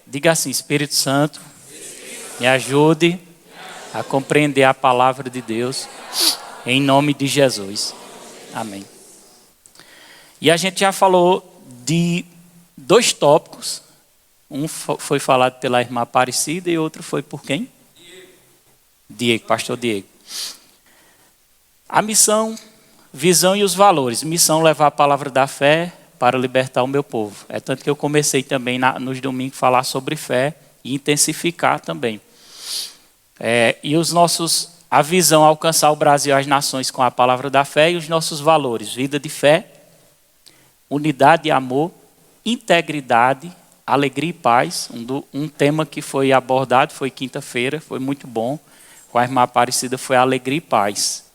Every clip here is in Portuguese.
Diga assim: Espírito Santo, me ajude a compreender a palavra de Deus, em nome de Jesus. Amém. E a gente já falou de 2 tópicos. Um foi falado pela irmã Aparecida e outro foi por quem? Diego, pastor Diego. A missão, visão e os valores. Missão: levar a palavra da fé para libertar o meu povo. É tanto que eu comecei também nos domingos a falar sobre fé e intensificar também. E a visão: alcançar o Brasil e as nações com a palavra da fé, e os nossos valores: vida de fé, unidade e amor, integridade, alegria e paz. Um tema que foi abordado, foi quinta-feira, foi muito bom. Com a irmã Aparecida foi alegria e paz.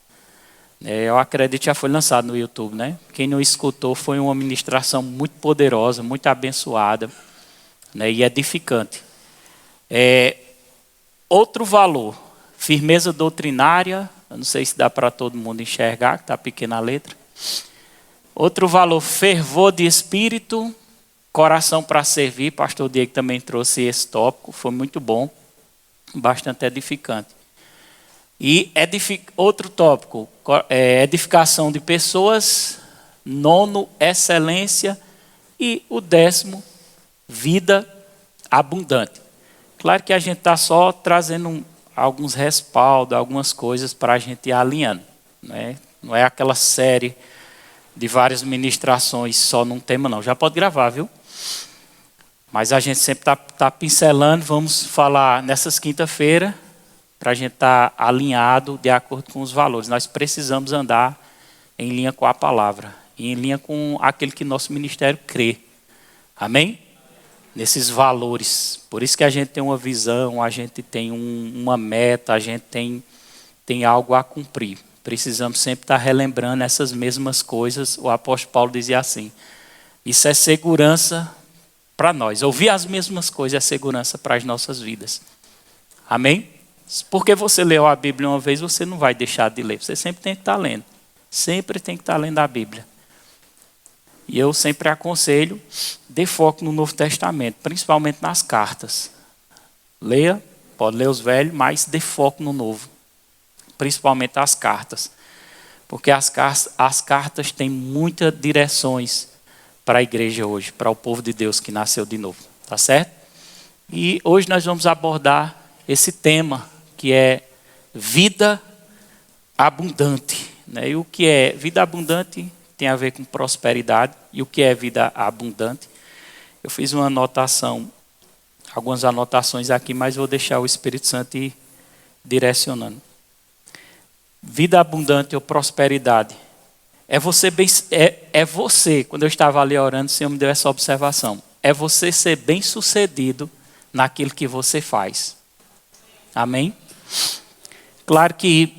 Eu acredito que já foi lançado no YouTube, né? Quem não escutou, foi uma ministração muito poderosa, muito abençoada, né? E edificante. Outro valor: firmeza doutrinária. Eu não sei se dá para todo mundo enxergar, que está pequena a letra. Outro valor: fervor de espírito, coração para servir. Pastor Diego também trouxe esse tópico, foi muito bom, bastante edificante. E outro tópico: edificação de pessoas. 9, excelência. E o 10º, vida abundante. Claro que a gente está só trazendo alguns respaldos, algumas coisas para a gente ir alinhando, né? Não é aquela série de várias ministrações só num tema, não. Já pode gravar, viu? Mas a gente sempre está pincelando. Vamos falar nessas quinta-feiras, para a gente estar alinhado de acordo com os valores. Nós precisamos andar em linha com a palavra, e em linha com aquele que nosso ministério crê. Amém? Nesses valores. Por isso que a gente tem uma visão, a gente tem uma meta, a gente tem algo a cumprir. Precisamos sempre estar relembrando essas mesmas coisas. O apóstolo Paulo dizia assim: isso é segurança para nós. Ouvir as mesmas coisas é segurança para as nossas vidas. Amém? Porque você leu a Bíblia uma vez, você não vai deixar de ler. Você sempre tem que estar lendo. Sempre tem que estar lendo a Bíblia. E eu sempre aconselho: dê foco no Novo Testamento, principalmente nas cartas. Leia, pode ler os velhos, mas dê foco no Novo. Principalmente as cartas. Porque as cartas têm muitas direções para a igreja hoje, para o povo de Deus que nasceu de novo. Tá certo? E hoje nós vamos abordar esse tema, que é vida abundante, né? E o que é vida abundante tem a ver com prosperidade. E o que é vida abundante? Eu fiz uma anotação, algumas anotações aqui, mas vou deixar o Espírito Santo ir direcionando. Vida abundante ou prosperidade é você, quando eu estava ali orando, o Senhor me deu essa observação: é você ser bem sucedido naquilo que você faz. Amém? Claro que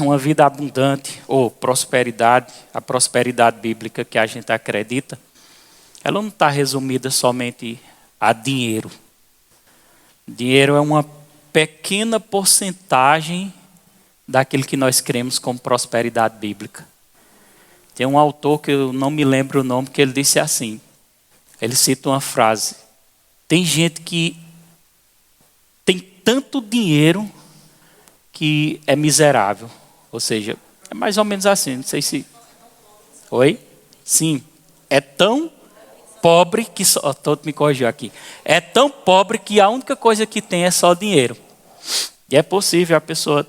uma vida abundante ou prosperidade, a prosperidade bíblica que a gente acredita, ela não está resumida somente a dinheiro. Dinheiro é uma pequena porcentagem daquilo que nós cremos como prosperidade bíblica. Tem um autor que eu não me lembro o nome, que ele disse assim, ele cita uma frase: tem gente que tem tanto dinheiro que é miserável. Ou seja, é mais ou menos assim, não sei se... Oi? Sim. É tão pobre que... Todo me corrigiu aqui. É tão pobre que a única coisa que tem é só dinheiro. E é possível a pessoa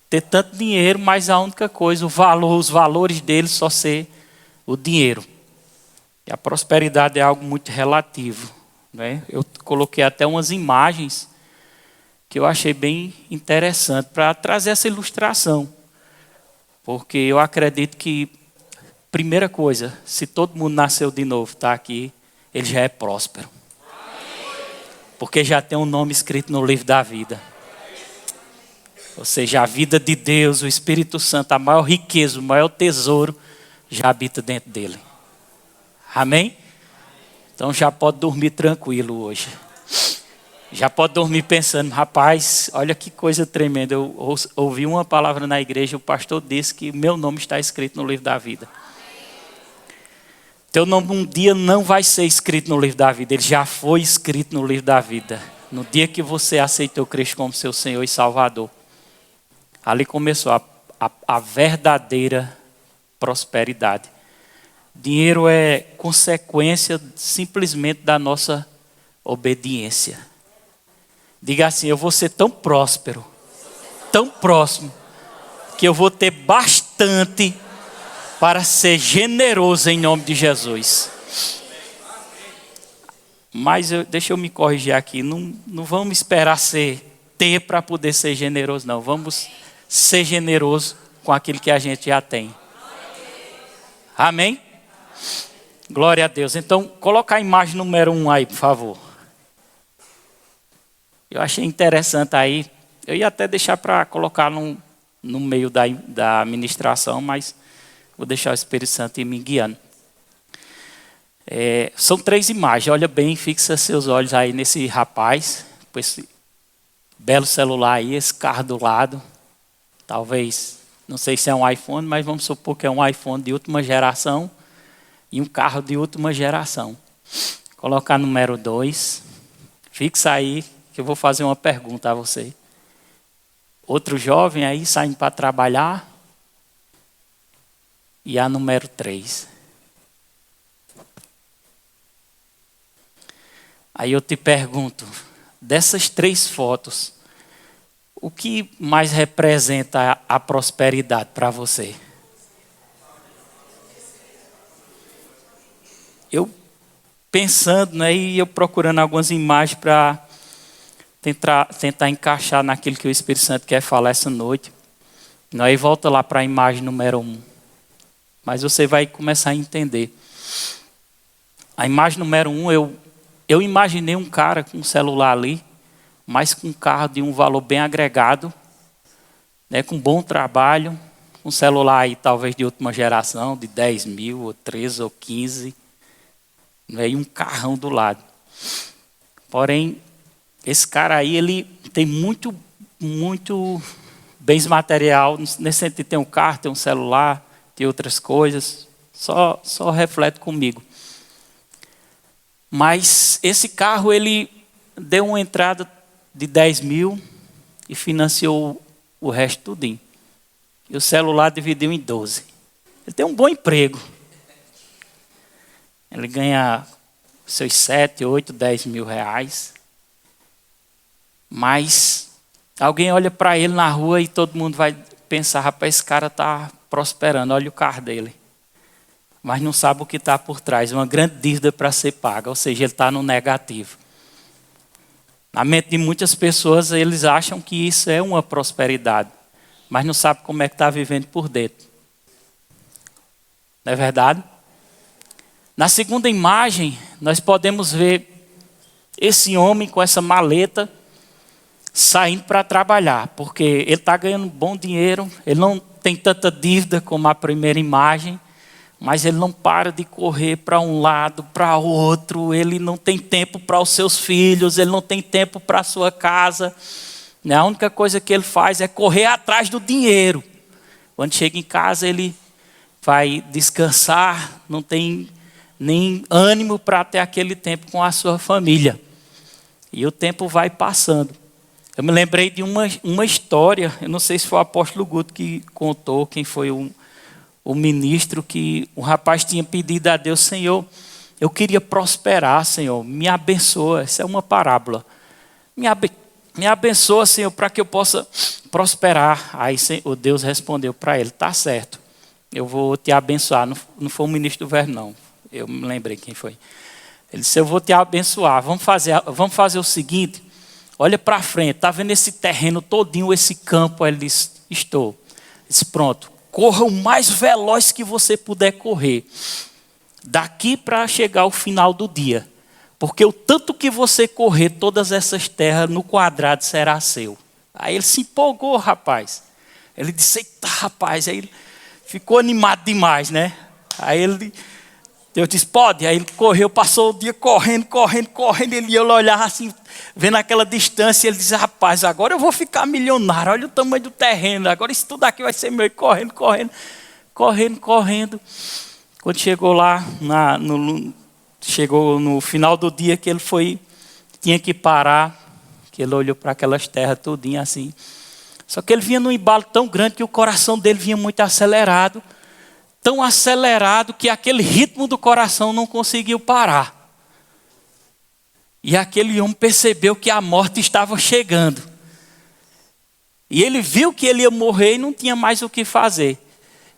ter tanto dinheiro, mas a única coisa, os valores dele só ser o dinheiro. E a prosperidade é algo muito relativo, né? Eu coloquei até umas imagens que eu achei bem interessante para trazer essa ilustração. Porque eu acredito que, primeira coisa, se todo mundo nasceu de novo, está aqui, ele já é próspero. Porque já tem um nome escrito no livro da vida. Ou seja, a vida de Deus, o Espírito Santo, a maior riqueza, o maior tesouro, já habita dentro dele. Amém? Então já pode dormir tranquilo hoje. Já pode dormir pensando: rapaz, olha que coisa tremenda. Eu ouvi uma palavra na igreja, o pastor disse que meu nome está escrito no livro da vida. Teu nome um dia não vai ser escrito no livro da vida. Ele já foi escrito no livro da vida. No dia que você aceitou Cristo como seu Senhor e Salvador. Ali começou a verdadeira prosperidade. Dinheiro é consequência simplesmente da nossa obediência. Diga assim: eu vou ser tão próspero, tão próximo, que eu vou ter bastante para ser generoso em nome de Jesus. Mas deixa eu me corrigir aqui. Não vamos esperar ter para poder ser generoso, não. Vamos ser generoso com aquilo que a gente já tem. Amém? Glória a Deus. Então, coloca a imagem número 1 aí, por favor. Eu achei interessante aí. Eu ia até deixar para colocar no meio da ministração, mas vou deixar o Espírito Santo ir me guiando. São 3 imagens. Olha bem, fixa seus olhos aí nesse rapaz, com esse belo celular aí, esse carro do lado. Talvez, não sei se é um iPhone, mas vamos supor que é um iPhone de última geração e um carro de última geração. Colocar número 2. Fixa aí, que eu vou fazer uma pergunta a você. Outro jovem aí saindo para trabalhar. E a número 3. Aí eu te pergunto, dessas 3 fotos, o que mais representa a prosperidade para você? Eu pensando, né, e eu procurando algumas imagens para tentar encaixar naquilo que o Espírito Santo quer falar essa noite. Aí volta lá para a imagem número 1. Mas você vai começar a entender. A imagem número 1, eu imaginei um cara com um celular ali, mas com um carro de um valor bem agregado, né, com bom trabalho, um celular aí talvez de última geração, de 10 mil, ou 13 ou 15, né, e um carrão do lado. Porém, esse cara aí, ele tem muito bens material, nesse sentido, tem um carro, tem um celular, tem outras coisas, só reflete comigo. Mas esse carro, ele deu uma entrada de 10 mil e financiou o resto tudinho. E o celular dividiu em 12. Ele tem um bom emprego. Ele ganha seus 7, 8, 10 mil reais. Mas alguém olha para ele na rua e todo mundo vai pensar, rapaz, esse cara está prosperando, olha o carro dele. Mas não sabe o que está por trás, uma grande dívida para ser paga, ou seja, ele está no negativo. Na mente de muitas pessoas, eles acham que isso é uma prosperidade, mas não sabem como é que está vivendo por dentro. Não é verdade? Na segunda imagem, nós podemos ver esse homem com essa maleta saindo para trabalhar, porque ele está ganhando bom dinheiro, ele não tem tanta dívida como a primeira imagem, mas ele não para de correr para um lado, para outro, ele não tem tempo para os seus filhos, ele não tem tempo para a sua casa. A única coisa que ele faz é correr atrás do dinheiro. Quando chega em casa, ele vai descansar, não tem nem ânimo para ter aquele tempo com a sua família. E o tempo vai passando. Eu me lembrei de uma história, eu não sei se foi o apóstolo Guto que contou, quem foi o ministro, que o rapaz tinha pedido a Deus: Senhor, eu queria prosperar, Senhor, me abençoa. Essa é uma parábola. Me abençoa, Senhor, para que eu possa prosperar. Aí o Deus respondeu para ele: tá certo, eu vou te abençoar. Não foi o ministro do Verbo, não. Eu me lembrei quem foi. Ele disse: eu vou te abençoar. Vamos fazer o seguinte, olha para frente, está vendo esse terreno todinho, esse campo? Aí ele disse: estou. Ele disse: pronto, corra o mais veloz que você puder correr, daqui para chegar ao final do dia. Porque o tanto que você correr, todas essas terras no quadrado será seu. Aí ele se empolgou, rapaz. Ele disse: eita, rapaz. Aí ele ficou animado demais, né? Aí Deus disse: pode. Aí ele correu, passou o dia correndo. Ele olhava assim, vendo aquela distância. Ele disse: rapaz, agora eu vou ficar milionário. Olha o tamanho do terreno. Agora isso tudo aqui vai ser meu. Correndo. Quando chegou lá, chegou no final do dia que ele tinha que parar, que ele olhou para aquelas terras todinha assim. Só que ele vinha num embalo tão grande que o coração dele vinha muito acelerado. Tão acelerado que aquele ritmo do coração não conseguiu parar. E aquele homem percebeu que a morte estava chegando. E ele viu que ele ia morrer e não tinha mais o que fazer.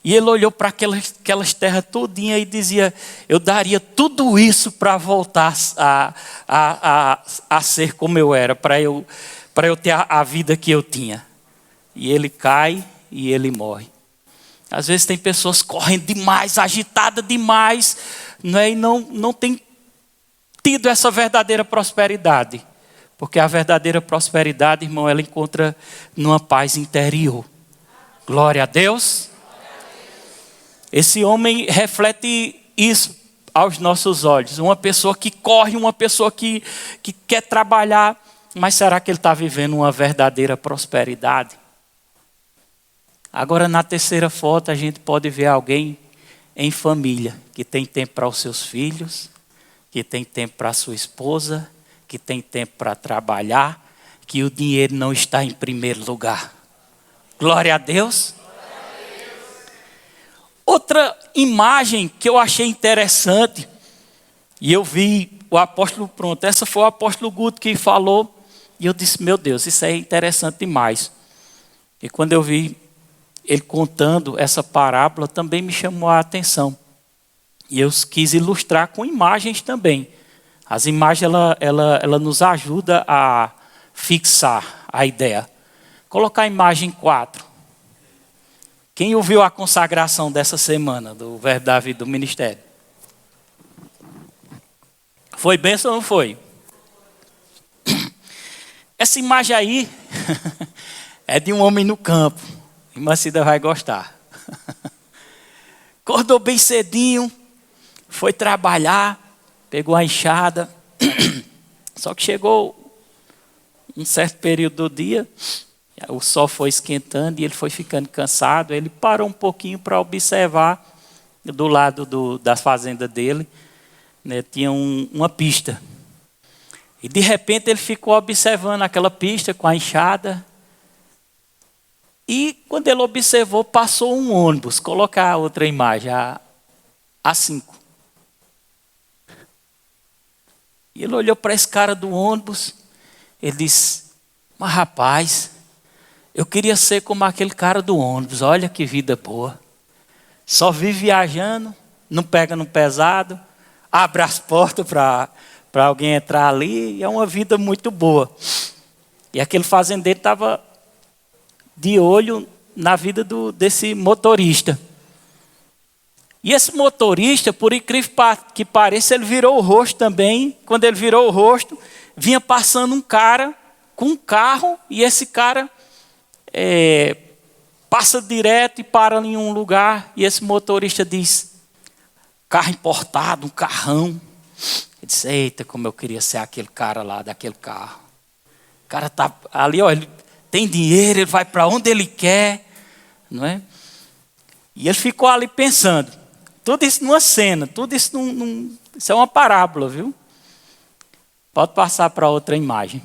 E ele olhou para aquelas terras todinhas e dizia: eu daria tudo isso para voltar a ser como eu era, para eu ter a vida que eu tinha. E ele cai e ele morre. Às vezes tem pessoas correndo demais, agitadas demais, né, e não tem tido essa verdadeira prosperidade. Porque a verdadeira prosperidade, irmão, ela encontra numa paz interior. Glória a Deus. Esse homem reflete isso aos nossos olhos. Uma pessoa que corre, uma pessoa que quer trabalhar. Mas será que ele está vivendo uma verdadeira prosperidade? Agora, na terceira foto, a gente pode ver alguém em família, que tem tempo para os seus filhos, que tem tempo para a sua esposa, que tem tempo para trabalhar, que o dinheiro não está em primeiro lugar. Glória a Deus. Outra imagem que eu achei interessante, e eu vi o apóstolo, essa foi o apóstolo Guto que falou, e eu disse: meu Deus, isso é interessante demais. E quando eu vi ele contando essa parábola, também me chamou a atenção. E eu quis ilustrar com imagens também. As imagens, ela nos ajuda a fixar a ideia. Colocar a imagem 4. Quem ouviu a consagração dessa semana do Verbo da Vida do Ministério? Foi bênção ou não foi? Essa imagem aí é de um homem no campo. A irmã Cida vai gostar. Acordou bem cedinho, foi trabalhar, pegou a enxada. Só que chegou um certo período do dia, o sol foi esquentando e ele foi ficando cansado. Ele parou um pouquinho para observar do lado da fazenda dele, né, tinha uma pista. E de repente ele ficou observando aquela pista com a enxada. E quando ele observou, passou um ônibus. Colocar a outra imagem, a 5. E ele olhou para esse cara do ônibus. Ele disse: mas rapaz, eu queria ser como aquele cara do ônibus. Olha que vida boa. Só vive viajando, não pega no pesado, abre as portas para alguém entrar ali. E é uma vida muito boa. E aquele fazendeiro estava de olho na vida desse motorista. E esse motorista, por incrível que pareça, ele virou o rosto também. Quando ele virou o rosto, vinha passando um cara com um carro, e esse cara passa direto e para em um lugar, e esse motorista diz: carro importado, um carrão. Ele disse: eita, como eu queria ser aquele cara lá daquele carro. O cara está ali, ó, ele tem dinheiro, ele vai para onde ele quer, não é? E ele ficou ali pensando. Tudo isso numa cena, tudo isso isso é uma parábola, viu? Pode passar para outra imagem.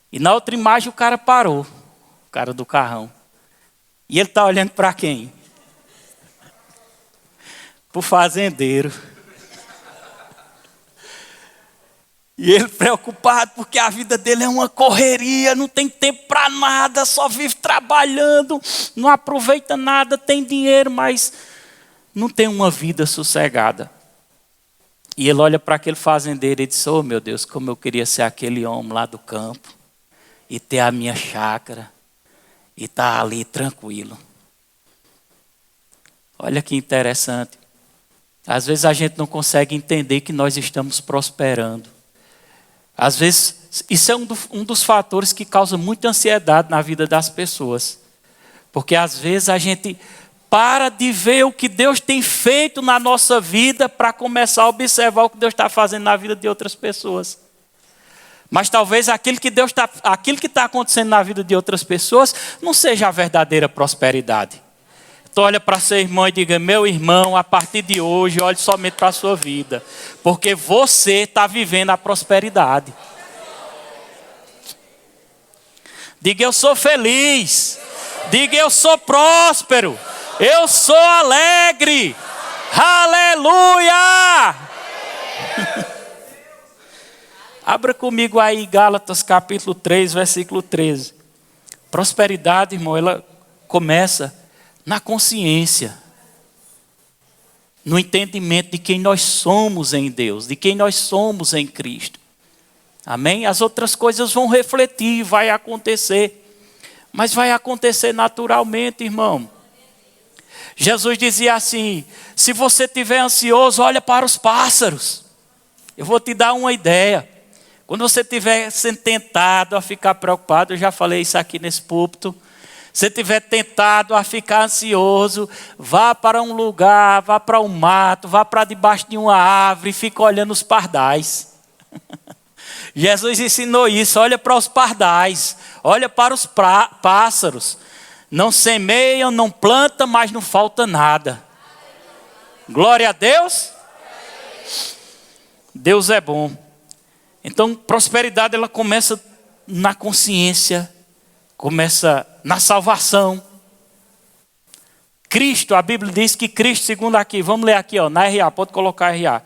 E na outra imagem o cara parou, o cara do carrão. E ele está olhando para quem? Para o fazendeiro. E ele preocupado porque a vida dele é uma correria, não tem tempo para nada, só vive trabalhando, não aproveita nada, tem dinheiro, mas não tem uma vida sossegada. E ele olha para aquele fazendeiro e diz: oh meu Deus, como eu queria ser aquele homem lá do campo, e ter a minha chácara, e estar ali tranquilo. Olha que interessante. Às vezes a gente não consegue entender que nós estamos prosperando. Às vezes, isso é um dos fatores que causa muita ansiedade na vida das pessoas. Porque às vezes a gente para de ver o que Deus tem feito na nossa vida para começar a observar o que Deus está fazendo na vida de outras pessoas. Mas talvez aquilo que está acontecendo na vida de outras pessoas não seja a verdadeira prosperidade. Então olha para seu irmão e diga: meu irmão, a partir de hoje, olhe somente para a sua vida. Porque você está vivendo a prosperidade. Diga: eu sou feliz. Diga: eu sou próspero. Eu sou alegre. Aleluia! Abra comigo aí Gálatas capítulo 3, versículo 13. Prosperidade, irmão, ela começa na consciência, no entendimento de quem nós somos em Deus, de quem nós somos em Cristo. Amém? As outras coisas vão refletir, vai acontecer, mas vai acontecer naturalmente, irmão. Jesus dizia assim: se você estiver ansioso, olha para os pássaros. Eu vou te dar uma ideia. Quando você estiver sendo tentado a ficar preocupado, eu já falei isso aqui nesse púlpito. Se estiver tentado a ficar ansioso, vá para um lugar, vá para um mato, vá para debaixo de uma árvore e fica olhando os pardais. Jesus ensinou isso: olha para os pardais, olha para os pássaros. Não semeiam, não plantam, mas não falta nada. Glória a Deus. Deus é bom. Então, prosperidade ela começa na consciência, começa na salvação. Cristo, a Bíblia diz que Cristo, segundo aqui, vamos ler aqui, ó, na RA, pode colocar RA.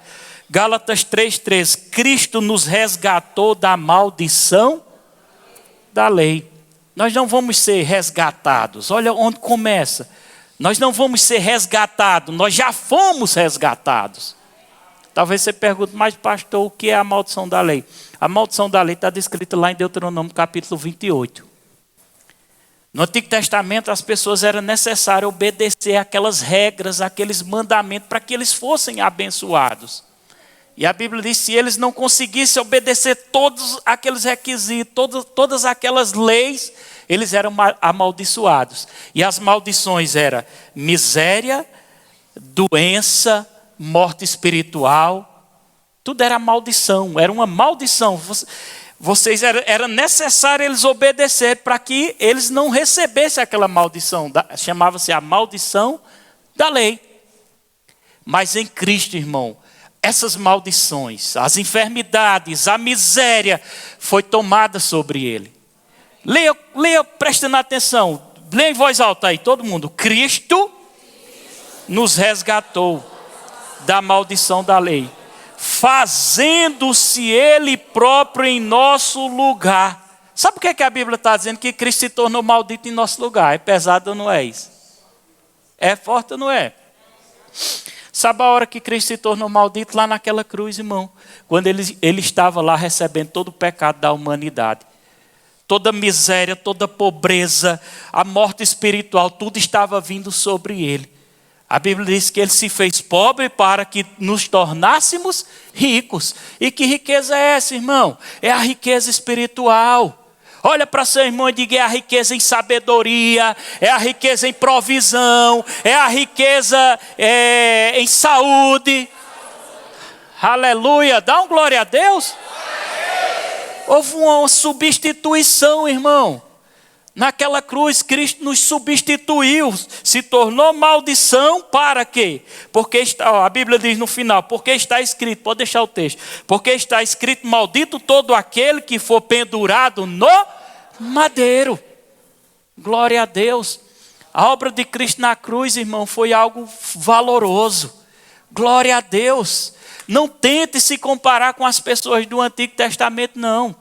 Gálatas 3:3, Cristo nos resgatou da maldição da lei. Nós não vamos ser resgatados. Olha onde começa. Nós não vamos ser resgatados, nós já fomos resgatados. Talvez você pergunte: mas pastor, o que é a maldição da lei? A maldição da lei está descrita lá em Deuteronômio capítulo 28. No Antigo Testamento as pessoas era necessário obedecer aquelas regras, aqueles mandamentos para que eles fossem abençoados. E a Bíblia diz: se eles não conseguissem obedecer todos aqueles requisitos, todas aquelas leis, eles eram amaldiçoados. E as maldições eram miséria, doença, morte espiritual. Tudo era maldição, era uma maldição. Era necessário eles obedecer para que eles não recebessem aquela maldição. Chamava-se a maldição da lei. Mas em Cristo, irmão, essas maldições, as enfermidades, a miséria foi tomada sobre ele. Leia prestando atenção. Leia em voz alta aí, todo mundo. Cristo nos resgatou da maldição da lei, fazendo-se ele próprio em nosso lugar. Sabe o que a Bíblia está dizendo? Que Cristo se tornou maldito em nosso lugar. É pesado ou não é isso? É forte ou não é? Sabe a hora que Cristo se tornou maldito? Lá naquela cruz, irmão. Quando ele estava lá recebendo todo o pecado da humanidade. Toda miséria, toda pobreza, a morte espiritual, tudo estava vindo sobre ele. A Bíblia diz que ele se fez pobre para que nos tornássemos ricos. E que riqueza é essa, irmão? É a riqueza espiritual. Olha para seu irmão e diga: é a riqueza em sabedoria, é a riqueza em provisão, é a riqueza em saúde. Aleluia, dá um glória a Deus. Houve uma substituição, irmão. Naquela cruz, Cristo nos substituiu, se tornou maldição para quê? Porque a Bíblia diz no final: porque está escrito, pode deixar o texto, porque está escrito: maldito todo aquele que for pendurado no madeiro. Glória a Deus. A obra de Cristo na cruz, irmão, foi algo valoroso. Glória a Deus. Não tente se comparar com as pessoas do Antigo Testamento, não.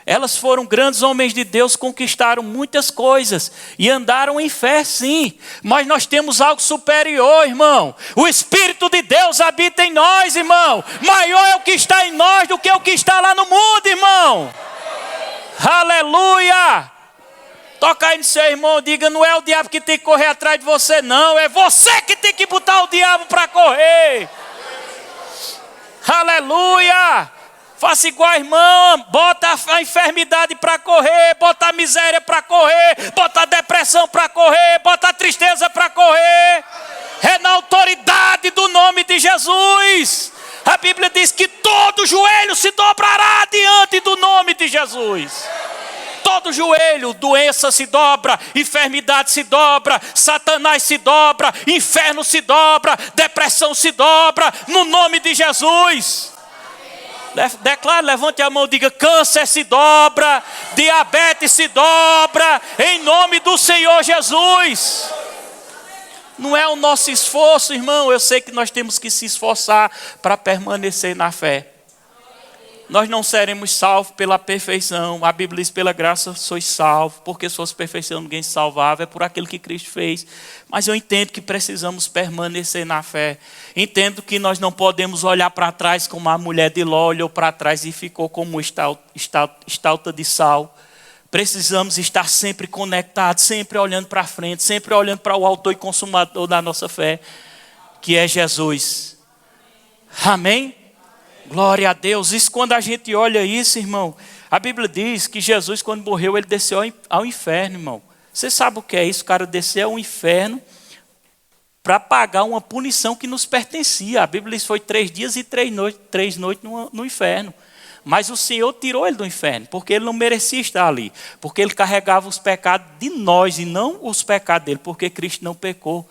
Elas foram grandes homens de Deus, conquistaram muitas coisas e andaram em fé, sim. Mas nós temos algo superior, irmão. O Espírito de Deus habita em nós, irmão. Maior é o que está em nós do que o que está lá no mundo, irmão. Aleluia. Toca aí no seu irmão, diga: não é o diabo que tem que correr atrás de você, não. É você que tem que botar o diabo para correr. Aleluia. Faça igual a irmã, bota a enfermidade para correr, bota a miséria para correr, bota a depressão para correr, bota a tristeza para correr. É na autoridade do nome de Jesus. A Bíblia diz que todo joelho se dobrará diante do nome de Jesus. todo joelho, doença se dobra, enfermidade se dobra, Satanás se dobra, inferno se dobra, depressão se dobra, no nome de Jesus. Declare, levante a mão, diga: câncer se dobra, diabetes se dobra, em nome do Senhor Jesus. Não é o nosso esforço, irmão. Eu sei que nós temos que se esforçar para permanecer na fé. Nós não seremos salvos pela perfeição. A Bíblia diz: pela graça sois salvos, porque se fosse perfeição ninguém se salvava, é por aquilo que Cristo fez. Mas eu entendo que precisamos permanecer na fé. Entendo que nós não podemos olhar para trás como a mulher de Ló olhou para trás e ficou como estátua de sal. Precisamos estar sempre conectados, sempre olhando para frente, sempre olhando para o autor e consumador da nossa fé, que é Jesus. Amém? Glória a Deus. Isso, quando a gente olha isso, irmão, a Bíblia diz que Jesus, quando morreu, ele desceu ao inferno, irmão. Você sabe o que é isso? O cara desceu ao inferno para pagar uma punição que nos pertencia. A Bíblia diz que foi 3 dias e 3 noites no inferno. Mas o Senhor tirou ele do inferno, porque ele não merecia estar ali. Porque ele carregava os pecados de nós e não os pecados dele, porque Cristo não pecou.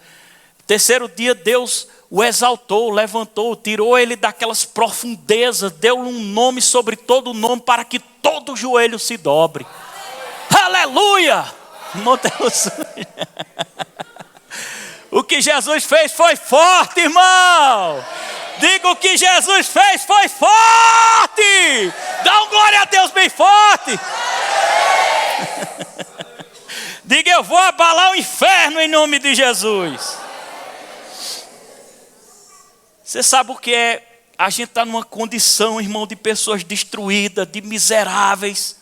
3º dia, Deus o exaltou, levantou, tirou ele daquelas profundezas, deu-lhe um nome sobre todo nome, para que todo joelho se dobre. Aleluia! O que Jesus fez foi forte, irmão. Diga: o que Jesus fez foi forte. Dá um glória a Deus bem forte. Diga: eu vou abalar o inferno em nome de Jesus. Você sabe o que é? A gente está numa condição, irmão, de pessoas destruídas, de miseráveis.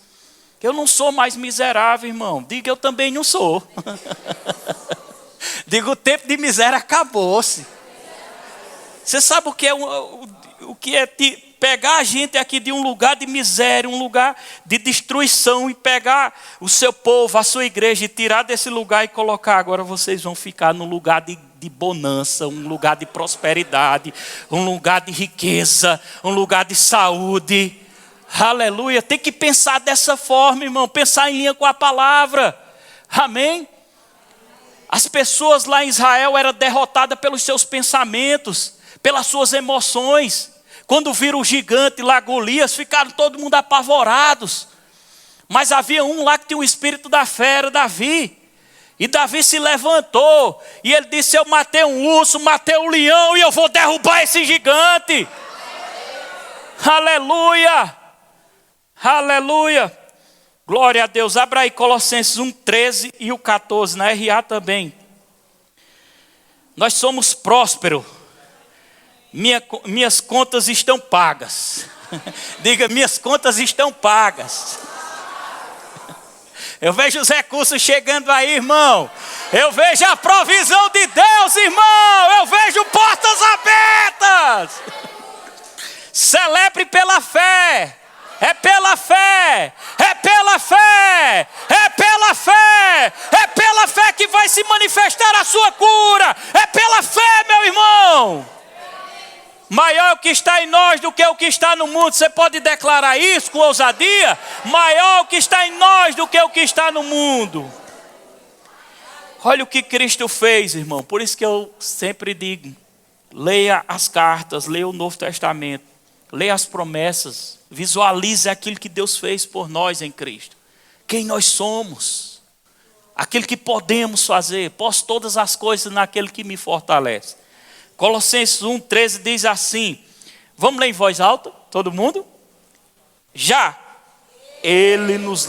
Eu não sou mais miserável, irmão. Diga: eu também não sou. Diga: o tempo de miséria acabou-se. Você sabe o que é pegar a gente aqui de um lugar de miséria, um lugar de destruição, e pegar o seu povo, a sua igreja, e tirar desse lugar e colocar: agora vocês vão ficar num lugar de bonança, um lugar de prosperidade, um lugar de riqueza, um lugar de saúde. Aleluia. Tem que pensar dessa forma, irmão. Pensar em linha com a palavra. Amém? As pessoas lá em Israel eram derrotadas pelos seus pensamentos, pelas suas emoções. Quando viram o gigante lá, Golias, ficaram todo mundo apavorados. Mas havia um lá que tinha o espírito da fera, Davi. E Davi se levantou e ele disse: eu matei um urso, matei um leão, e eu vou derrubar esse gigante. Aleluia! Aleluia! Glória a Deus. Abra aí Colossenses 1:13 e o 14, na RA também. Nós somos prósperos. Minhas contas estão pagas. Diga: minhas contas estão pagas. Eu vejo os recursos chegando aí, irmão. Eu vejo a provisão de Deus, irmão. Eu vejo portas abertas. Celebre pela fé. É pela fé. É pela fé. É pela fé. É pela fé que vai se manifestar a sua cura. É pela fé, meu irmão. Maior o que está em nós do que o que está no mundo. Você pode declarar isso com ousadia? Maior o que está em nós do que o que está no mundo. Olha o que Cristo fez, irmão. Por isso que eu sempre digo: leia as cartas, leia o Novo Testamento, leia as promessas, visualize aquilo que Deus fez por nós em Cristo. Quem nós somos, aquilo que podemos fazer. Posso todas as coisas naquele que me fortalece. Colossenses 1:13 diz assim. Vamos ler em voz alta, todo mundo? Já Ele nos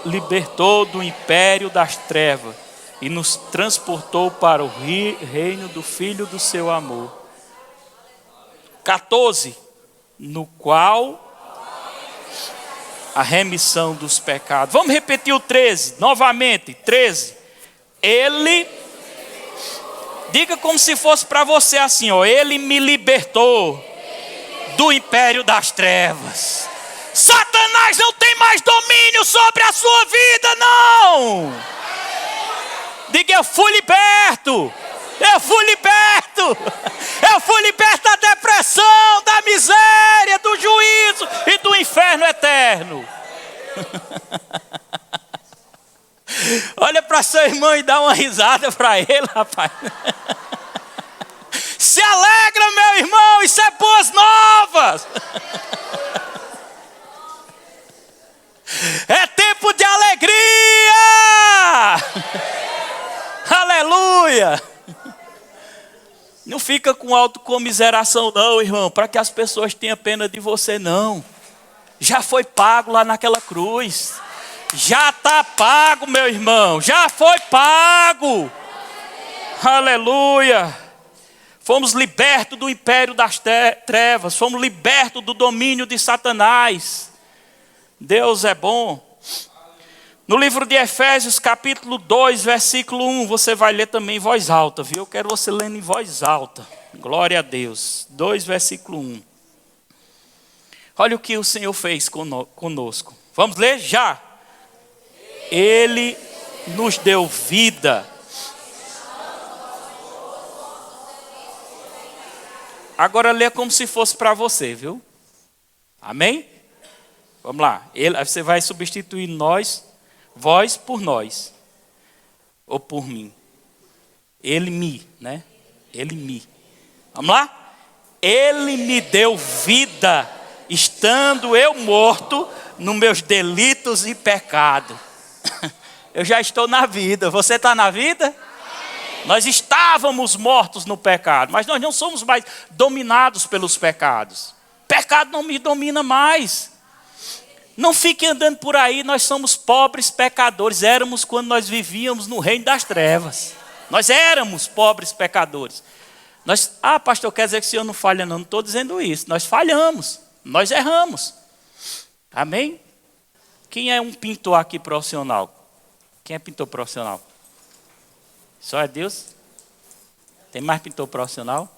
libertou do império das trevas e nos transportou para o reino do Filho do seu amor. 14. No qual a remissão dos pecados. Vamos repetir o 13, novamente. 13. Ele... Diga como se fosse para você assim, ó: ele me libertou do império das trevas. Satanás não tem mais domínio sobre a sua vida, não. Diga: eu fui liberto. Eu fui liberto. Eu fui liberto da depressão, da miséria, do juízo e do inferno eterno. Olha para seu irmão e dá uma risada para ele, rapaz. Se alegra, meu irmão, isso é boas novas. É tempo de alegria. Aleluia. Não fica com autocomiseração não, irmão, para que as pessoas tenham pena de você, não. Já foi pago lá naquela cruz. Já está pago, meu irmão. Já foi pago. Aleluia. Fomos libertos do império das trevas. Fomos libertos do domínio de Satanás. Deus é bom. No livro de Efésios, capítulo 2, versículo 1, você vai ler também em voz alta, viu? Eu quero você lendo em voz alta. Glória a Deus. 2, versículo 1. Olha o que o Senhor fez conosco. Vamos ler? Já. Ele nos deu vida. Agora lê como se fosse para você, viu? Amém? Vamos lá. Você vai substituir vós por nós. Ou por mim. Ele me, né? Ele me. Vamos lá? Ele me deu vida, estando eu morto nos meus delitos e pecados. Eu já estou na vida. Você está na vida? Nós estávamos mortos no pecado, mas nós não somos mais dominados pelos pecados. Pecado não me domina mais. Não fique andando por aí, nós somos pobres pecadores. Éramos quando nós vivíamos no reino das trevas. Nós éramos pobres pecadores. Pastor, quer dizer que o senhor não falha? Não estou dizendo isso. Nós falhamos, nós erramos. Amém? Quem é um pintor aqui profissional? Quem é pintor profissional? Só é Deus? Tem mais pintor profissional?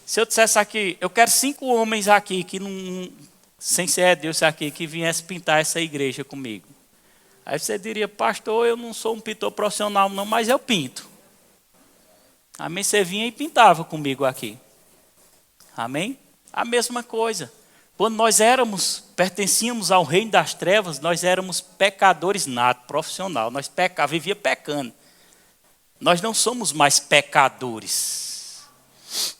Se eu dissesse aqui, eu quero 5 homens aqui, que não, sem ser Deus aqui, que viessem pintar essa igreja comigo. Aí você diria, pastor, eu não sou um pintor profissional não, mas eu pinto. Amém? Você vinha e pintava comigo aqui. Amém? A mesma coisa. Quando nós pertencíamos ao reino das trevas, nós éramos pecadores natos, profissional. Nós vivia pecando. Nós não somos mais pecadores.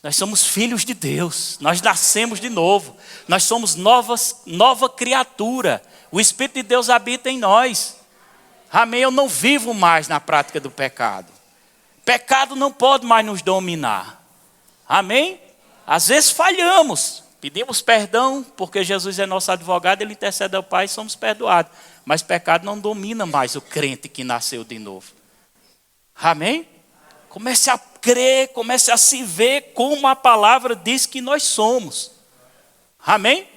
Nós somos filhos de Deus. Nós nascemos de novo. Nós somos nova criatura. O Espírito de Deus habita em nós. Amém? Eu não vivo mais na prática do pecado. Pecado não pode mais nos dominar. Amém? Às vezes falhamos. Pedimos perdão, porque Jesus é nosso advogado, Ele intercede ao Pai e somos perdoados. Mas pecado não domina mais o crente que nasceu de novo. Amém? Comece a crer, comece a se ver como a palavra diz que nós somos. Amém?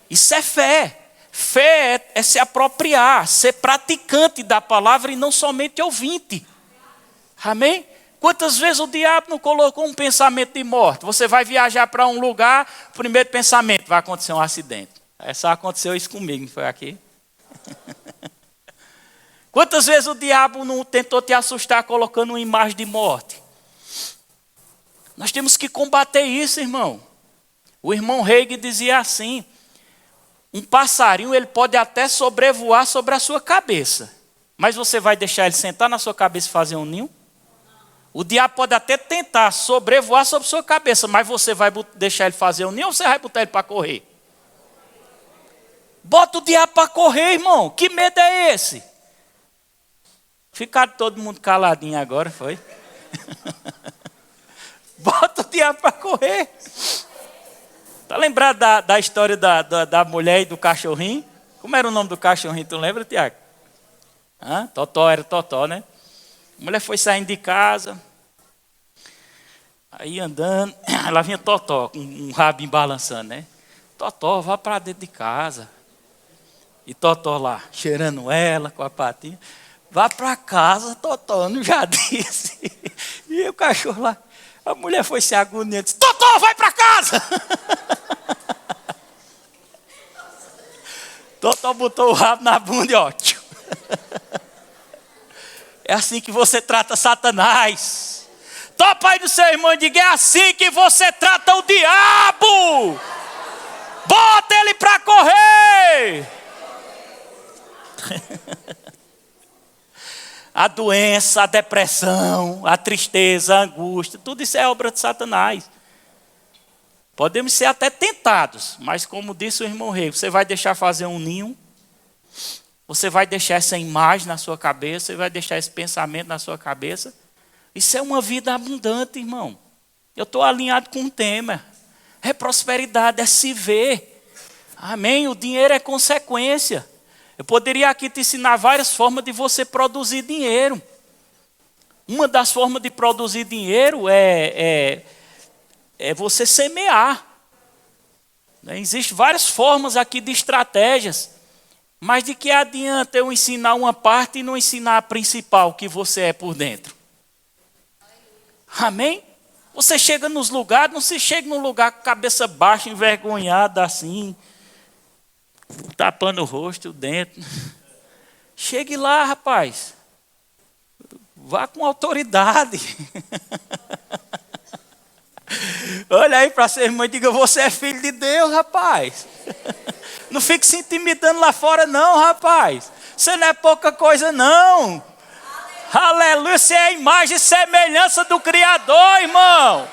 Isso é fé. Fé é se apropriar, ser praticante da palavra e não somente ouvinte. Amém? Quantas vezes o diabo não colocou um pensamento de morte? Você vai viajar para um lugar, o primeiro pensamento, vai acontecer um acidente. Só aconteceu isso comigo, não foi aqui? Quantas vezes o diabo não tentou te assustar colocando uma imagem de morte? Nós temos que combater isso, irmão. O irmão Reig dizia assim, um passarinho ele pode até sobrevoar sobre a sua cabeça, mas você vai deixar ele sentar na sua cabeça e fazer um ninho? O diabo pode até tentar sobrevoar sobre a sua cabeça, mas você vai deixar ele fazer um ninho ou você vai botar ele para correr? Bota o diabo para correr, irmão. Que medo é esse? Ficaram todo mundo caladinho agora, foi? Bota o diabo para correr. Está lembrado da história da mulher e do cachorrinho? Como era o nome do cachorrinho? Tu lembra, Tiago? Totó, era Totó, né? A mulher foi saindo de casa, aí andando, ela vinha Totó, com um rabinho balançando, né? Totó, vá para dentro de casa. E Totó lá, cheirando ela com a patinha. Vá para casa, Totó, não já disse. E o cachorro lá, a mulher foi se agoniando, disse, Totó, vai para casa! Totó botou o rabo na bunda e ó, é assim que você trata Satanás. Topa aí do seu irmão e diga, é assim que você trata o diabo. Bota ele para correr. A doença, a depressão, a tristeza, a angústia, tudo isso é obra de Satanás. Podemos ser até tentados, mas como disse o irmão Rei, você vai deixar fazer um ninho, você vai deixar essa imagem na sua cabeça, você vai deixar esse pensamento na sua cabeça. Isso é uma vida abundante, irmão. Eu estou alinhado com o tema. É prosperidade, é se ver. Amém? O dinheiro é consequência. Eu poderia aqui te ensinar várias formas de você produzir dinheiro. Uma das formas de produzir dinheiro é você semear. Existem várias formas aqui de estratégias. Mas de que adianta eu ensinar uma parte e não ensinar a principal, que você é por dentro? Amém? Você chega nos lugares, não se chega num lugar com a cabeça baixa, envergonhada assim, tapando o rosto, o dente. Chegue lá, rapaz. Vá com autoridade. Olha aí para sua irmã e diga, você é filho de Deus, rapaz. Não fique se intimidando lá fora não, rapaz. Você não é pouca coisa não. Aleluia, você é a imagem e semelhança do Criador, irmão.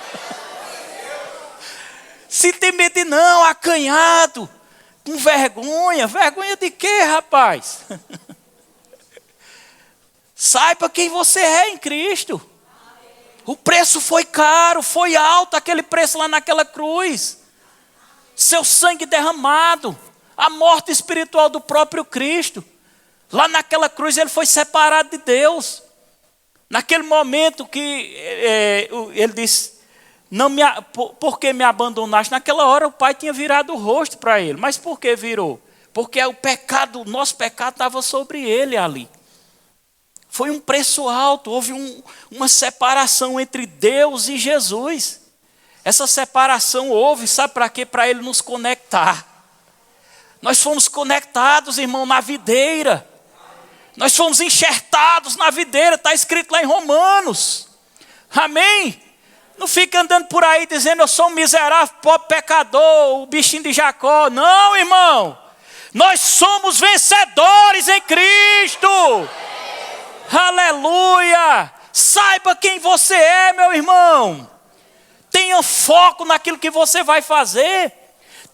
Se intimide não, acanhado, com vergonha. Vergonha de quê, rapaz? Saiba quem você é em Cristo. O preço foi caro, foi alto, aquele preço lá naquela cruz. Seu sangue derramado, a morte espiritual do próprio Cristo. Lá naquela cruz ele foi separado de Deus. Naquele momento que ele disse, por que me abandonaste? Naquela hora o pai tinha virado o rosto para ele. Mas por que virou? Porque o nosso pecado estava sobre ele ali. Foi um preço alto, houve uma separação entre Deus e Jesus. Essa separação houve, sabe para quê? Para ele nos conectar. Nós fomos conectados, irmão, na videira. Nós fomos enxertados na videira, está escrito lá em Romanos. Amém? Não fica andando por aí dizendo, eu sou um miserável, pobre pecador, o bichinho de Jacó. Não, irmão. Nós somos vencedores em Cristo. Aleluia. Saiba quem você é, meu irmão. Tenha foco naquilo que você vai fazer.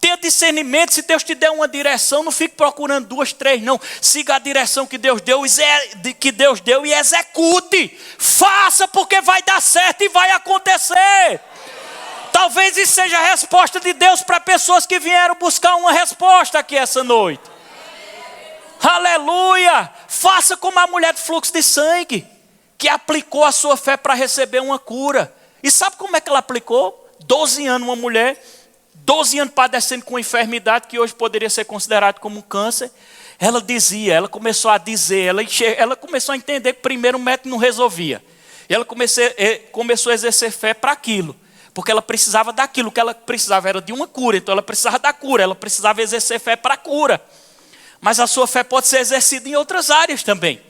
Tenha discernimento, se Deus te der uma direção, não fique procurando 2, 3, não. Siga a direção que Deus deu e execute. Faça porque vai dar certo e vai acontecer. Talvez isso seja a resposta de Deus para pessoas que vieram buscar uma resposta aqui essa noite. Aleluia! Faça como a mulher do fluxo de sangue, que aplicou a sua fé para receber uma cura. E sabe como é que ela aplicou? 12 anos, uma mulher... 12 anos padecendo com uma enfermidade que hoje poderia ser considerada como um câncer. Ela começou a dizer, ela começou a entender que primeiro o médico não resolvia. E ela começou a exercer fé para aquilo. Porque ela precisava daquilo, o que ela precisava era de uma cura. Então ela precisava da cura, ela precisava exercer fé para a cura. Mas a sua fé pode ser exercida em outras áreas também.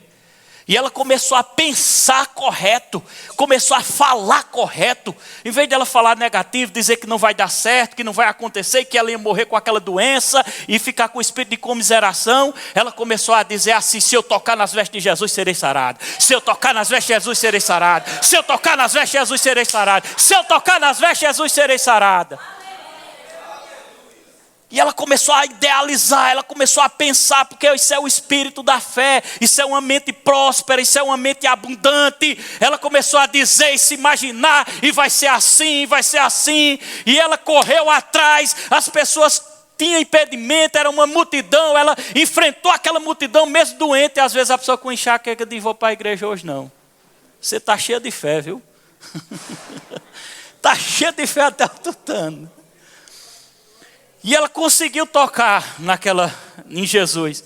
E ela começou a pensar correto, começou a falar correto. Em vez dela falar negativo, dizer que não vai dar certo, que não vai acontecer, que ela ia morrer com aquela doença e ficar com o espírito de comiseração, ela começou a dizer assim, se eu tocar nas vestes de Jesus, serei sarado. Se eu tocar nas vestes de Jesus, serei sarado. Se eu tocar nas vestes de Jesus, serei sarado. Se eu tocar nas vestes de Jesus, serei sarada. E ela começou a idealizar, ela começou a pensar, porque isso é o espírito da fé, isso é uma mente próspera, isso é uma mente abundante. Ela começou a dizer e se imaginar, e vai ser assim, vai ser assim. E ela correu atrás, as pessoas tinham impedimento, era uma multidão, ela enfrentou aquela multidão, mesmo doente. E às vezes a pessoa com enxaqueca diz, vou para a igreja hoje não. Você está cheia de fé, viu? Está cheia de fé até o tutano. E ela conseguiu tocar em Jesus.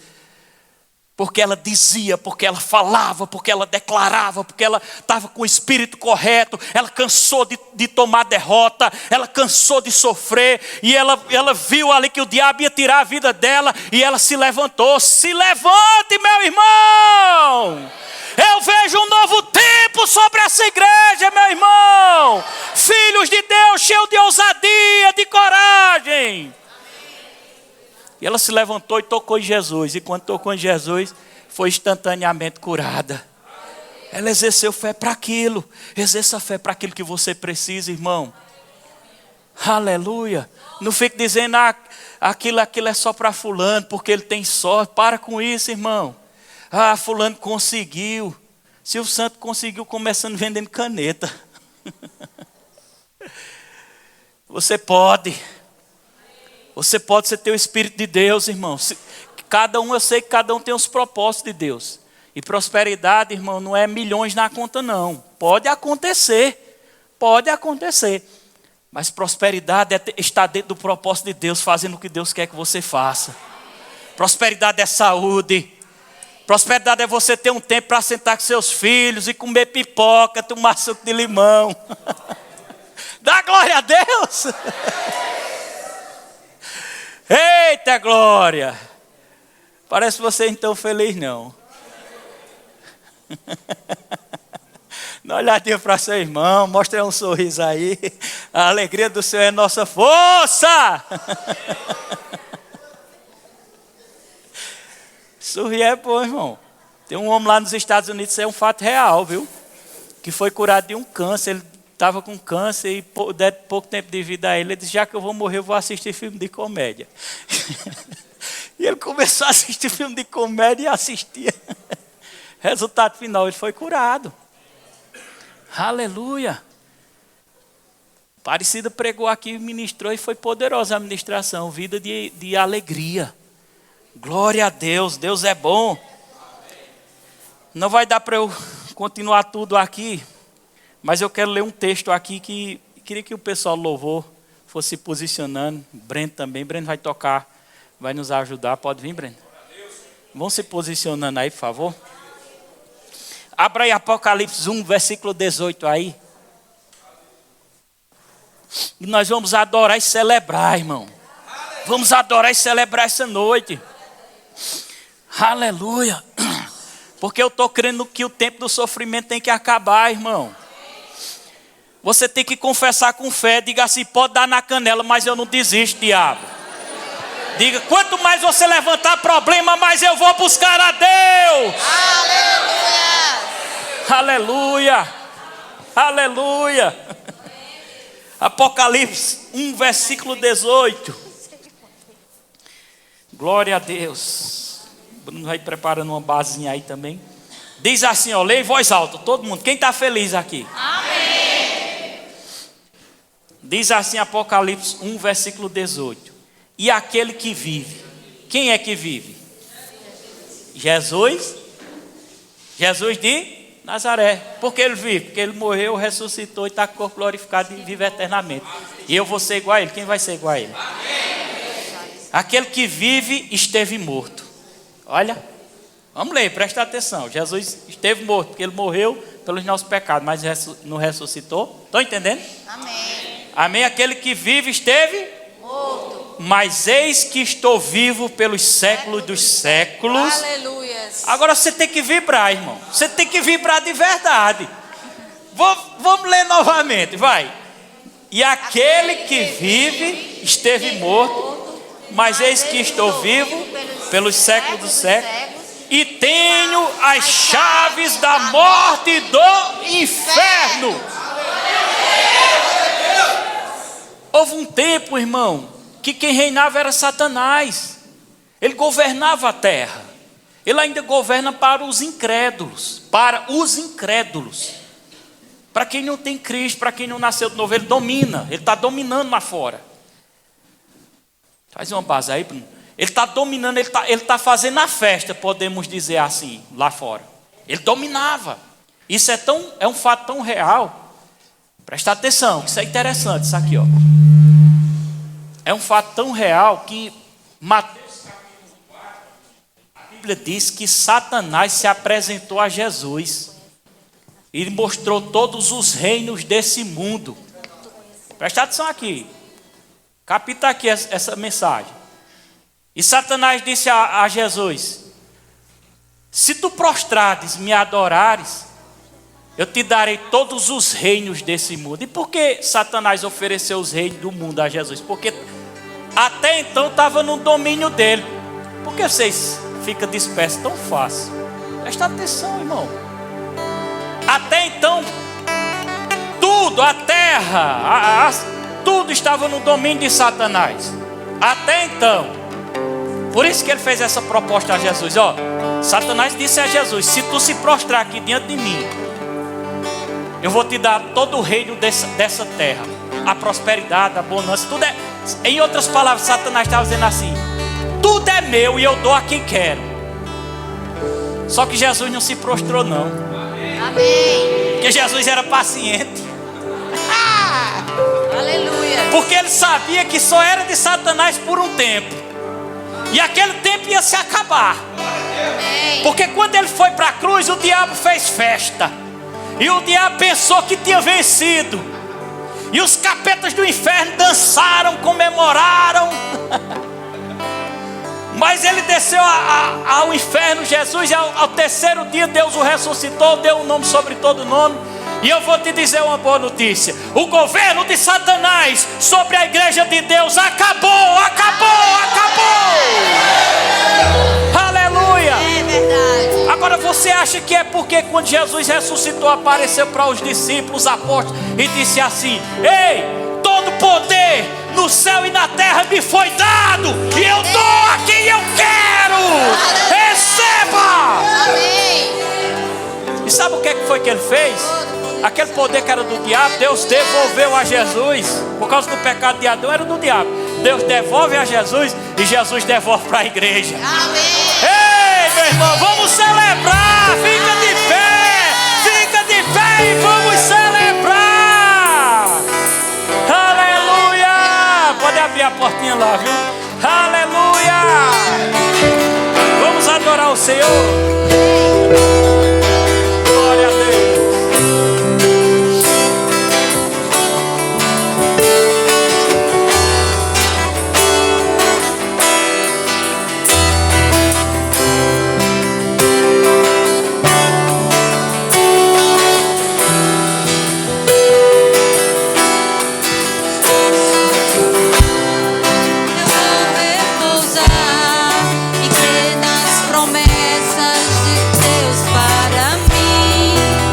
Porque ela dizia, porque ela falava, porque ela declarava, porque ela estava com o espírito correto. Ela cansou de tomar derrota, ela cansou de sofrer. E ela viu ali que o diabo ia tirar a vida dela. E ela se levantou. Se levante, meu irmão! Eu vejo um novo tempo sobre essa igreja, meu irmão. Filhos de Deus, cheios de ousadia, de coragem. E ela se levantou e tocou em Jesus. E quando tocou em Jesus, foi instantaneamente curada. Ela exerceu fé para aquilo. Exerça fé para aquilo que você precisa, irmão. Aleluia. Não fique dizendo, aquilo é só para fulano, porque ele tem sorte. Para com isso, irmão. Fulano conseguiu. Silvio Santos conseguiu começando vendendo caneta. Você pode. Você tem o Espírito de Deus, irmão. Eu sei que cada um tem os propósitos de Deus. E prosperidade, irmão, não é milhões na conta, não. Pode acontecer. Mas prosperidade é estar dentro do propósito de Deus, fazendo o que Deus quer que você faça. Prosperidade é saúde. Prosperidade é você ter um tempo para sentar com seus filhos e comer pipoca, tomar suco de limão. Dá glória a Deus. Eita glória. Parece você então feliz, não. Dá uma olhadinha para seu irmão, mostra um sorriso aí. A alegria do Senhor é nossa força. Sorrir é bom, irmão. Tem um homem lá nos Estados Unidos, isso é um fato real, viu? Que foi curado de um câncer. Ele estava com câncer e deram pouco tempo de vida a ele. Ele disse, já que eu vou morrer, eu vou assistir filme de comédia. E ele começou a assistir filme de comédia e assistia. Resultado final, ele foi curado. Aleluia. Aparecida pregou aqui, ministrou e foi poderosa a ministração. Vida de alegria. Glória a Deus, Deus é bom. Não vai dar para eu continuar tudo aqui, mas eu quero ler um texto aqui que queria que o pessoal do louvor fosse se posicionando. Breno também, Breno vai tocar, vai nos ajudar. Pode vir, Breno? Vão se posicionando aí, por favor. Abra aí Apocalipse 1, versículo 18 aí. E nós vamos adorar e celebrar, irmão. Vamos adorar e celebrar essa noite. Aleluia. Porque eu estou crendo que o tempo do sofrimento tem que acabar, irmão. Você tem que confessar com fé. Diga assim, pode dar na canela, mas eu não desisto, diabo. Diga, quanto mais você levantar problema, mais eu vou buscar a Deus. Aleluia. Aleluia. Apocalipse 1, versículo 18. Glória a Deus. Bruno vai preparando uma basinha aí também. Diz assim, ó, lê em voz alta, todo mundo. Quem está feliz aqui? Amém. Diz assim Apocalipse 1, versículo 18. E aquele que vive. Quem é que vive? Jesus. Jesus de Nazaré. Por que ele vive? Porque ele morreu, ressuscitou e está com o corpo glorificado e vive eternamente. E eu vou ser igual a ele. Quem vai ser igual a ele? Aquele que vive esteve morto. Olha, vamos ler, presta atenção. Jesus esteve morto, porque ele morreu pelos nossos pecados, mas não ressuscitou. Estão entendendo? Amém. Amém. Aquele que vive esteve morto. Mas eis que estou vivo pelos séculos dos séculos. Aleluia. Agora você tem que vibrar, irmão. Você tem que vibrar de verdade. Vamos ler novamente, vai. E aquele que vive esteve morto. Mas eis que estou vivo pelos séculos dos séculos e tenho as chaves da morte e do inferno. Houve um tempo, irmão, que quem reinava era Satanás. Ele governava a terra. Ele ainda governa para os incrédulos. Para os incrédulos. Para quem não tem Cristo, para quem não nasceu de novo, ele domina. Ele está dominando lá fora. Faz uma base aí, Bruno. Ele está dominando, ele está fazendo a festa, podemos dizer assim, lá fora. Ele dominava. Isso é um fato tão real. Presta atenção, isso é interessante, isso aqui, ó. É um fato tão real que Mateus capítulo 4, a Bíblia diz que Satanás se apresentou a Jesus. Ele mostrou todos os reinos desse mundo. Presta atenção aqui. Capta aqui essa mensagem. E Satanás disse a Jesus: se tu prostrares, me adorares, eu te darei todos os reinos desse mundo. E por que Satanás ofereceu os reinos do mundo a Jesus? Porque até então estava no domínio dele. Por que vocês ficam dispersos tão fácil? Presta atenção, irmão. Até então, tudo, a terra, tudo estava no domínio de Satanás. Até então. Por isso que ele fez essa proposta a Jesus. Ó, Satanás disse a Jesus: se tu se prostrar aqui diante de mim, eu vou te dar todo o reino dessa terra, a prosperidade, a bonança, tudo é. Em outras palavras, Satanás estava dizendo assim: tudo é meu e eu dou a quem quero. Só que Jesus não se prostrou não. Amém. Porque Jesus era paciente. Aleluia. Porque ele sabia que só era de Satanás por um tempo. E aquele tempo ia se acabar. Amém. Porque quando ele foi para a cruz, o diabo fez festa. E o diabo pensou que tinha vencido. E os capetas do inferno dançaram, comemoraram. Mas ele desceu ao inferno, Jesus, e ao terceiro dia Deus o ressuscitou, deu um nome sobre todo nome. E eu vou te dizer uma boa notícia: o governo de Satanás sobre a igreja de Deus acabou, acabou, acabou. Aleluia. É verdade. Agora você acha que é porque quando Jesus ressuscitou apareceu para os discípulos, apóstolos, e disse assim: ei, todo poder no céu e na terra me foi dado, e eu dou a quem eu quero. Receba. Amém. E sabe o que foi que ele fez? Aquele poder que era do diabo, Deus devolveu a Jesus. Por causa do pecado de Adão, era do diabo. Deus devolve a Jesus e Jesus devolve para a igreja. Amém. Ei, meu irmão, vamos celebrar. Fica de pé e vamos celebrar. Aleluia. Pode abrir a portinha lá, viu? Aleluia. Vamos adorar o Senhor.